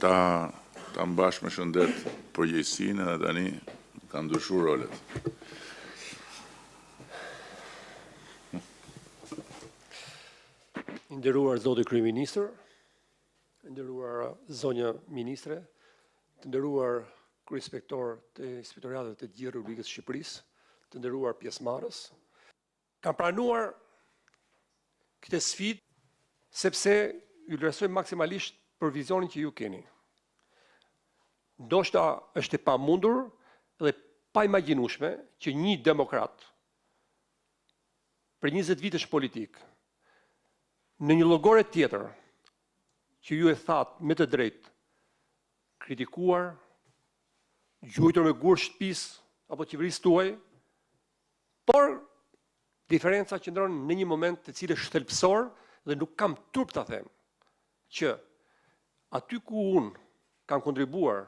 ta mbash me shëndet përgjegjësinë dhe tani ka ndryshuar rolet. Nderuar zoti kryeministër, nderuar zonja ministre, të nderuar kryeinspektor të Inspektoratit të Gjithë Republikës së Shqipërisë, të nderuar pjesëmarrës, kam pranuar këtë sfidë sepse ju vlerësoj maksimalisht për vizionin që ju keni. Ndoshta është e pamundur dhe pa imagjinueshme që një demokrat për 20 vitesh politik në një llogore tjetër që ju e thatë me të drejtë, kritikuar, gjujtur me gur shtëpisë apo qeverisë tuaj, por diferenca qëndron në një moment të cilë është thelbësor dhe nuk kam turp ta them që aty ku unë kam kontribuar,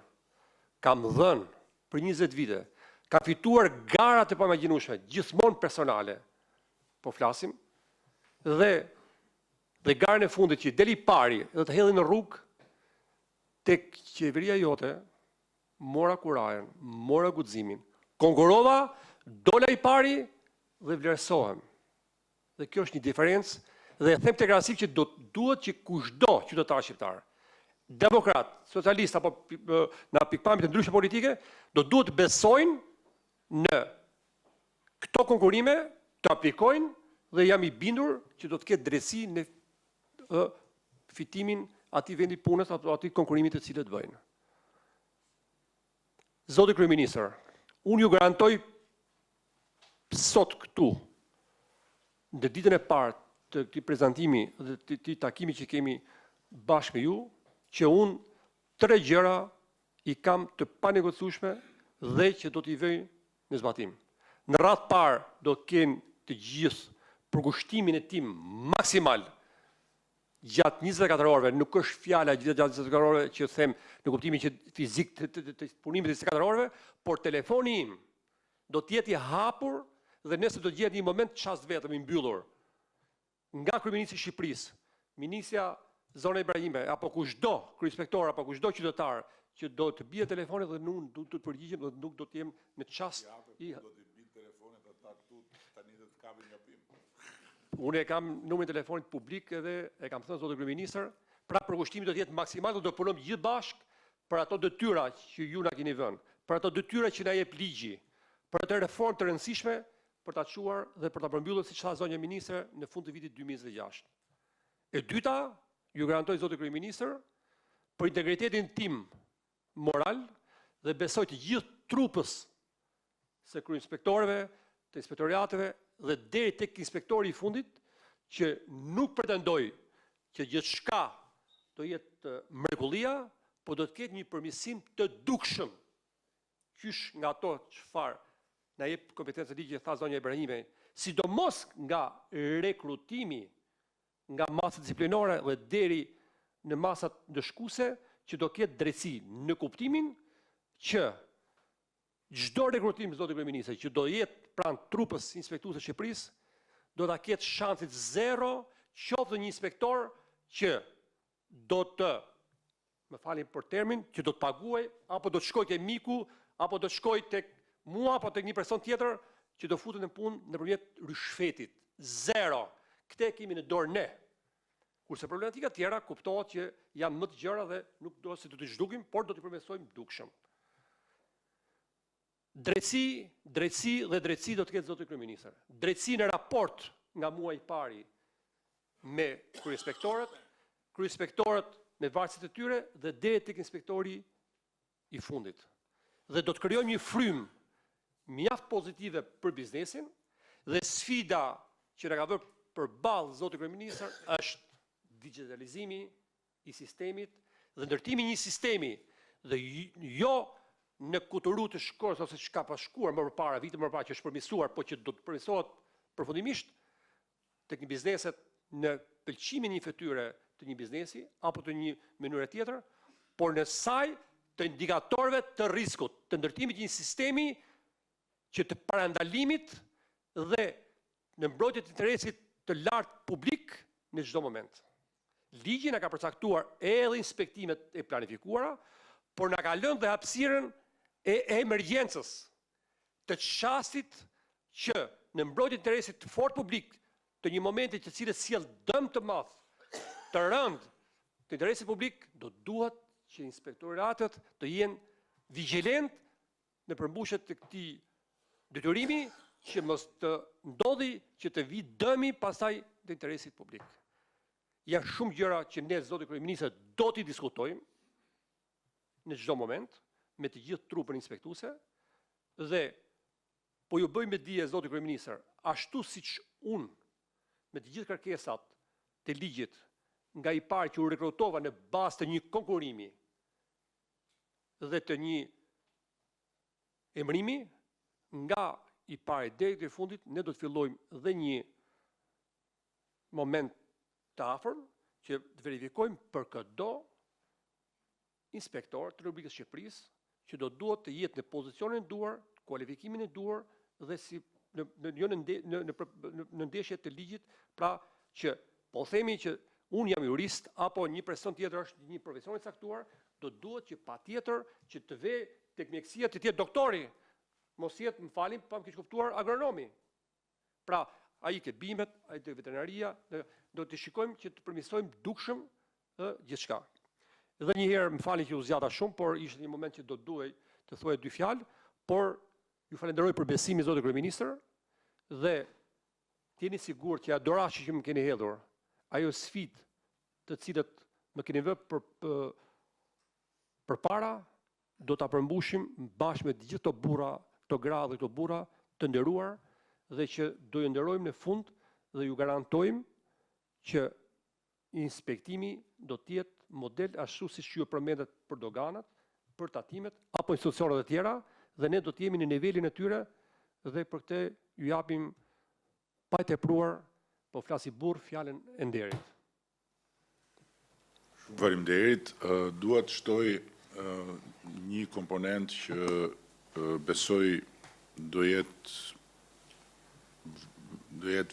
kam dhënë për 20 vite, kam fituar garat e pamagjinueshme, gjithmonë personale, po flasim, dhe garën e fundit që deli pari dhe të hedhi në rrugë, tek qeveria jote, mora kurajen, mora guximin, konkurova, dola i pari dhe vlerësohem. Dhe kjo është një diferencë dhe them tek rasti që duhet që kushdo qytetar shqiptar, demokrat, socialist apo në pikpamje të ndryshme politike, duhet besojnë në këto konkurime, të aplikojnë dhe jam i bindur që do të ketë drejtësi në fitimin atij vendi punës apo atij konkurimit të cilët bëjnë. Zoti kryeministër, unë ju garantoj sot këtu, në ditën e parë të këtij prezantimi dhe të këtij takimi që kemi bashkë me ju, që unë 3 gjëra i kam të panegociueshme dhe që do t'i vëj në zbatim. Në radhë parë do të kenë të gjithë përkushtimin e tim maksimal gjatë 24 orëve, nuk është fjala gjatë 24 orëve që them në kuptimin që fizik të punimit të 24 orëve, por telefoni im do të jetë i hapur dhe nëse do të gjehet një moment çast vetëm i mbyllur nga kryeministri i Shqipërisë, ministra Zona Ibrahime apo kushdo kryeinspektor apo kushdo qytetar që do të bie telefoni dhe nuk do të përgjigjem dhe nuk do të jem në çast i Unë e kam numrin e telefonit publik edhe e kam thënë zotë kryeministër, pra përkushtimi do të jetë maksimal dhe do të punojmë gjithë bashkë për ato detyra që ju na keni vënë, për ato detyra që na jep ligji, për ato reformë të rëndësishme për ta çuar dhe për ta përmbyllur siç tha zonja ministre në fund të vitit 2026. E dyta, ju garantoj zotë kryeministër për integritetin tim moral dhe besoj të gjithë trupës së kryeinspektorëve, të inspektorateve dhe deri tek inspektori i fundit që nuk pretendoj që gjithçka do jetë mrekullia, por do të ketë një përmirësim të dukshëm. Qysh nga ato çfarë na jep kompetencë ligji tha zonja Ibrahime, sidomos nga rekrutimi nga masa disiplinore dhe deri në masat ndëshkuese që do ketë drejtësi në kuptimin që çdo rekrutim zoti kryeministër që do jetë pranë trupës inspektuese të Shqipërisë do ta ketë shansit 0 qoftë një inspektor që do të, më falni për termin, që do të paguaj apo do të shkojë te miku apo do të shkojë tek mua apo tek një person tjetër që do futet në punë nëpërmjet rishfetit. 0. Këtë kemi në dorë ne. Kurse problematika tjera kuptohet që janë më të gjëra dhe nuk do se do të zhdukim, por do t'i përmirësojmë dukshëm. Drejtësi dhe drejtësi do të ketë zoti kryeministër. Drejtësi në raport nga muaji i pari me kryeinspektorët me varësitë e tyre dhe deri tek inspektori i fundit. Dhe do të krijojmë një frymë mjaft pozitive për biznesin dhe sfida që na ka vënë përballë zoti kryeministër është digitalizimi i sistemit dhe ndërtimi i një sistemi dhe jo në kuturu të shkollës ose çka pa shkuar më përpara, vite më përpara që është përmirësuar, po që do të përmirësohet përfundimisht tek një bizneset në pëlqimin e një fytyre të një biznesi apo të një mënyre tjetër, por në saj të indikatorëve të rrezikut, të ndërtimit të një sistemi që të parandalimit dhe në mbrojtje të interesit të lartë publik në çdo moment. Ligji na ka përcaktuar edhe inspektimet e planifikuara, por na ka lënë dhe hapësirën e emergjencës, të çastit që në mbrojtje të interesit të fort publik të një momenti të cilët sjell dëm të madh, të rënd të interesit publik, do duhet që inspektoratet të jenë vigjilent në përmbushjet të këtij detyrimi që mos të ndodhi që të vi dëmi pastaj të interesit publik. Janë shumë gjëra që ne, zoti kryeminist, do t'i diskutojmë në çdo moment me të gjithë trupin inspektuese dhe po ju bëjmë dije, zoti kryeminist, ashtu siç unë me të gjithë kërkesat të ligjit nga i parë që u rekrutova në bazë të një konkurrimi dhe të një emërimi, nga i parë deri te fundit ne do të fillojmë dhe një moment të afërm që të verifikojmë për çdo inspektor të Republikës Shqipërisë që do duhet të jetë në pozicionin e duar, kualifikimin e duar dhe si në ndeshje të ligjit, pra që po themi që unë jam jurist apo një person tjetër është një profesion i caktuar, do duhet që patjetër që të ve tek mjekësia të jetë doktori, mos jetë, më falin, pa më keq kuptuar, agronomi. Pra, ai ke bimet, ai te veterinaria, do të shikojmë që të përmirësojmë dukshëm gjithçka. Dhe një herë, më falin që u zgjata shumë, por ishte një moment që do duhej të thuaj dy fjalë, por ju falenderoj për besimin, zoti kryeminist, dhe jeni sigurt që adorashi që më keni hedhur, ajo sfidë të cilët më keni vënë përpara, do ta përmbushim bashkë me të gjithë këto burra, këto gra dhe këto burra të nderuar, dhe që do ju nderojmë në fund dhe ju garantojmë që inspektimi do të jetë model ashtu siç ju përmendet për doganat, për tatimet apo institucionet e tjera, dhe ne do të jemi në nivelin e tyre dhe për këtë ju japim pa e tepruar, po flasi burr, fjalën e nderit. Faleminderit. Dua të shtoj një komponent që besoj do jetë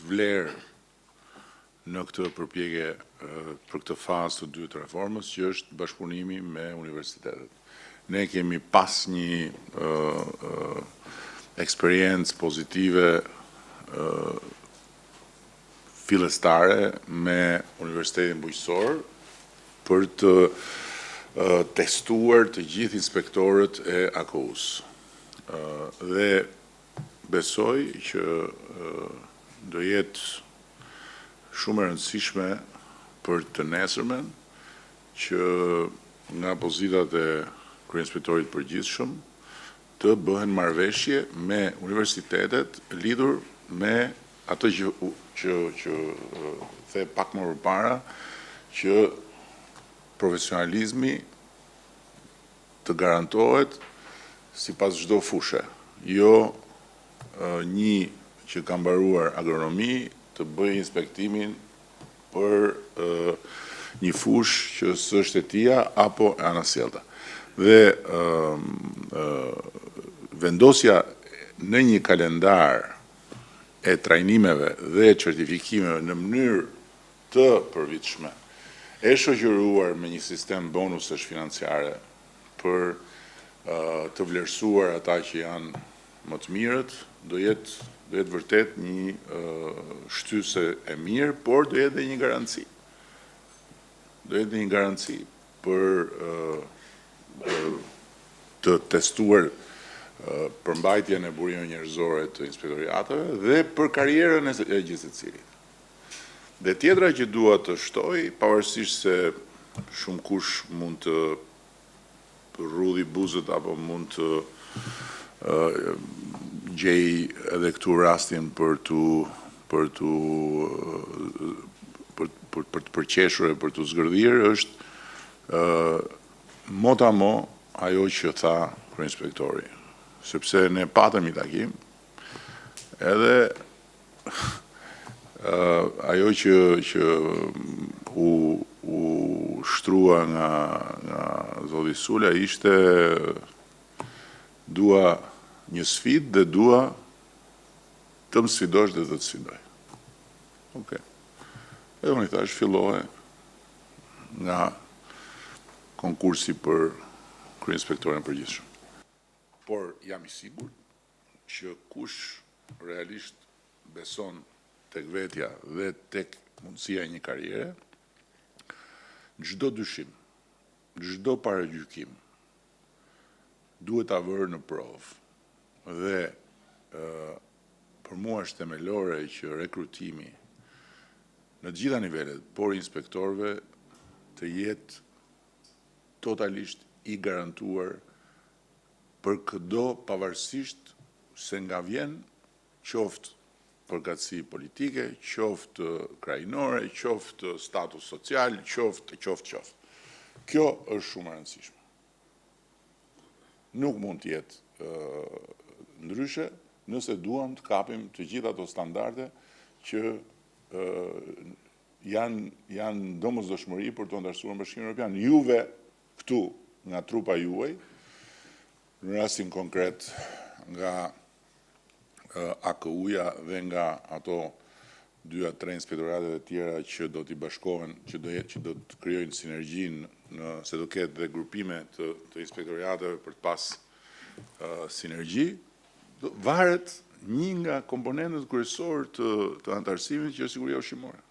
vlerë në këtë përpjekje për këtë fazë të dytë të reformës, që është bashkëpunimi me universitetet. Ne kemi pas një eksperiencë pozitive fillestare me Universitetin Bujqësor për të testuar të gjithë inspektorët e AKU-s. Dhe besoj që do jetë shumë e rëndësishme për të nesërmen që nga pozitat e kryeinspektorit përgjithshëm të bëhen marrëveshje me universitetet lidhur me atë që the pak më përpara, që profesionalizmi të garantohet sipas çdo fushë. Jo një që ka mbaruar agronomi të bëjë inspektimin për një fushë që s'është e tija apo e anasjellta. Dhe vendosja në një kalendar e trajnimeve dhe certifikimeve në mënyrë të përvitshme, e shoqëruar me një sistem bonusesh financiare për të vlerësuar ata që janë më të mirët, do jetë vërtet një shtyse e mirë, por do jetë dhe një garanci. Do jetë një garanci për të testuar përmbajtjen e burimeve njerëzore të inspektoriateve dhe për karrierën e gjithë secilit. Dhe tjetra që dua të shtoj, pavarësisht se shumë kush mund të rrudhi buzët apo mund të gjej edhe këtu rastin për të përqeshur e për të zgërdhir, është motamo ajo që tha kryeinspektori, sepse ne patëm i takim, edhe ajo që u shtrua nga zoti Sula ishte dua një sfidë dhe dua të më sfidosh dhe të të sfidoj. Okej. Edhe unë i thash fillohe nga konkursi për kryeinspektorin përgjithshëm. Por jam i sigurt që kush realisht beson tek vetja dhe tek mundësia e një karriere, çdo dyshim, çdo paragjykim duhet ta vërë në provë dhe për mua është themelore që rekrutimi në gjitha nivelet, por inspektorëve të jetë totalisht i garantuar për çdo pavarësisht se nga vjen, qoftë përgatësi politike, qoftë krajinore, qoftë status social, qoftë. Kjo është shumë e rëndësishme. Nuk mund të jetë ndryshe nëse duam të kapim të gjitha ato standarde që janë domosdoshmëri për të antarësuar në Bashkimin Evropian. Juve këtu nga trupa juaj, në rastin konkret nga AKU-ja dhe nga ato 2-3 inspektoratet e tjera që do t'i bashkohen, që do të krijojnë sinergjinë, se do ketë dhe grupime të inspektorateve për të pas sinergji, varet një nga komponentët kryesor të antarësimit që është siguria ushqimore.